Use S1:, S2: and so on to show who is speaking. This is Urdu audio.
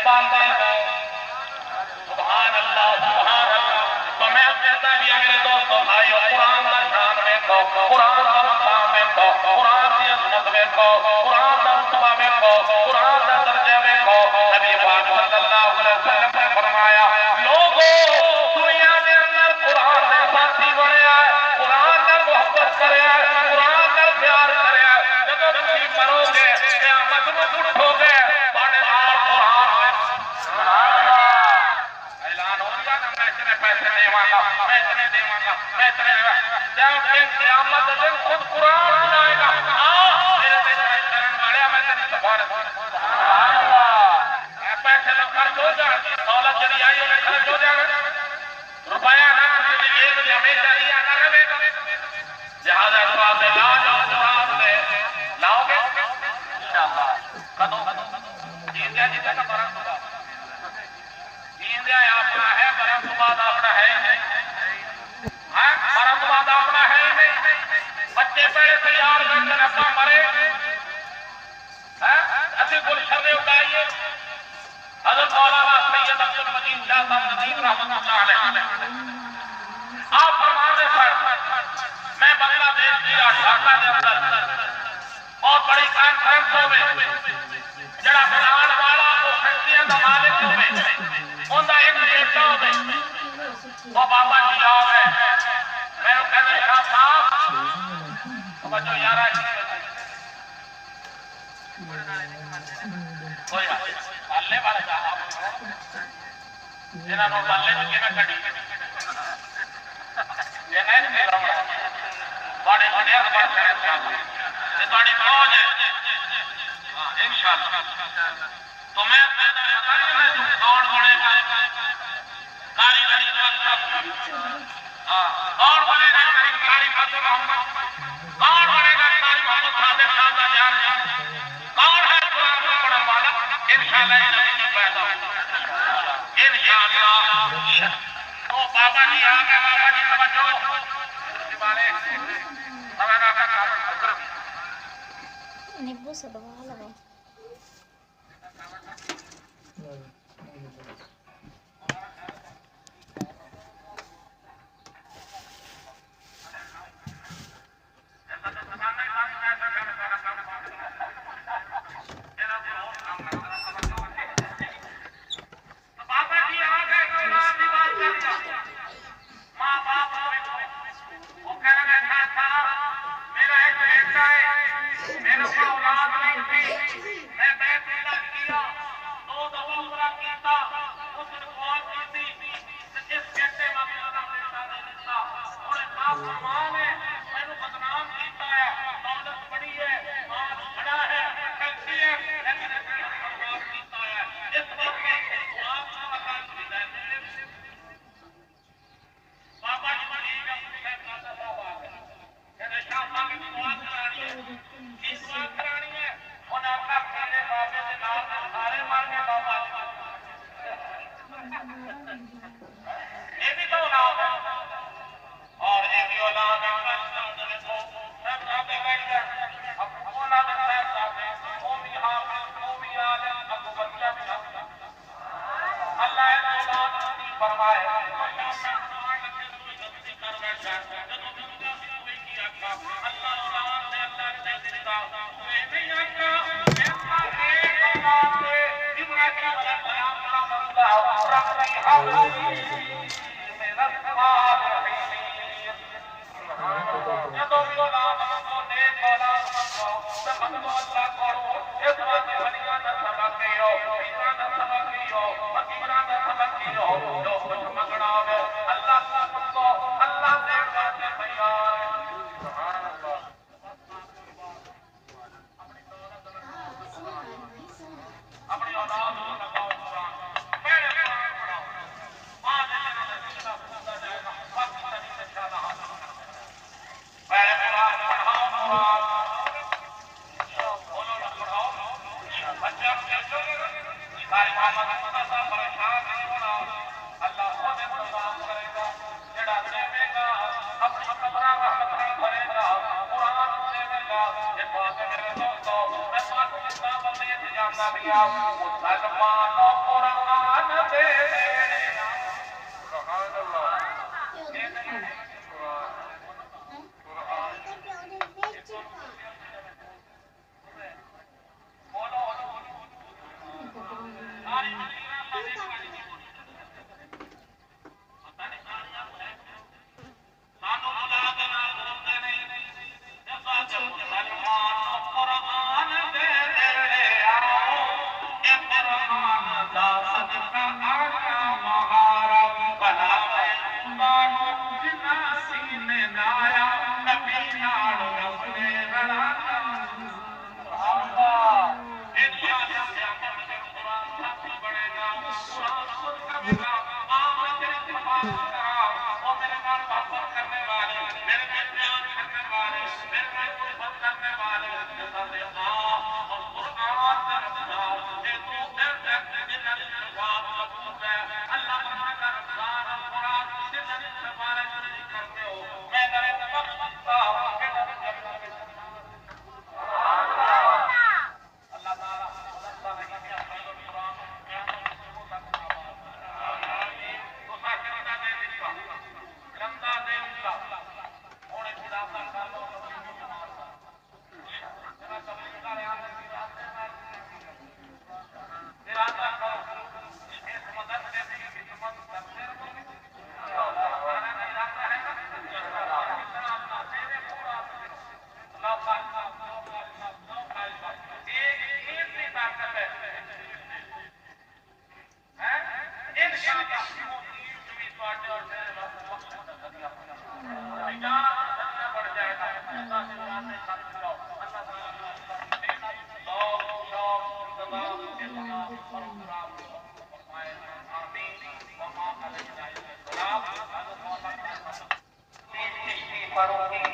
S1: پاندے سبحان اللہ سبحان اللہ تو میں کہتا بھی میرے دوستوں بھائیو قرآن کا شان میں کو قرآن کا مقام میں کو قرآن کی عظمت میں کو قرآن کا رتبہ میں کو قرآن کا درجہ میں کو نبی پاک صلی اللہ علیہ وسلم نے فرمایا لوگوں دنیا کے اندر قرآن نے ساتھی بنے آئے قرآن نے محبت کرے آئے قرآن نے پیار کرے آئے جب تم مرو گے قیامت میں اٹھو گے پڑھنے آر قرآن میں اعلان ہو گیا کہ میں اتنے پیسے دیوانا میں اتنے دیوانا میں اتنے دیوانا جب دن قیامت دن خود قرآن سنائے گا میرے دیش میں کرن والے میں تیری سفارت پیسے تو خرچ ہو جائے دولت جلی آئی انہیں خرچ ہو جائے روپیہ نہ خرچ یہ مجھے ہمیشہ ہی آنا رہے گا لہذا سوال دے لا جاؤ جواب دے لاؤ گے انشاءاللہ قدو جیندیا جیتے کا برن صبح جیندیا اپنا ہے برن صبح اپنا ہے برن صبح اپنا ہے ہی نہیں بچے پہلے تیار کر کے اپنا مرے اسی گلشن نے اٹھائیے حضرت مولانا سید عبد المجید شاہ صاحب ندیم رحمۃ اللہ علیہ آپ فرمانے پر میں بنگلہ دیش کی ڈھاکہ کے اندر بہت بڑی کانفرنس ہوئے جڑا بنان والا وہ فیکٹریاں کا مالک ہوئے ان کا ایک بیٹا ہوئے وہ بابا جی آ گئے میں نے کہا شاہ صاحب بچو یارہ کوئی بالے والے صاحب جنہوں نے بالے چکے میں کھڑی یہ نہیں میرا بڑے بڑے بڑے یہ بڑی فوج ہے انشاءاللہ تو میں پتا نہیں میں کون بنے گا قاری رحیم کون بنے گا قاری فتح محمد کون بنے گا قاری محمد صادق صاحب کا جان کون ہے قرآن کو پڑھنے والا انشاءاللہ یہ نہیں پیدا انشاءاللہ تو بابا جی آ گئے بابا جی توجہ
S2: نیبو سے دبا لگا
S1: فاروقی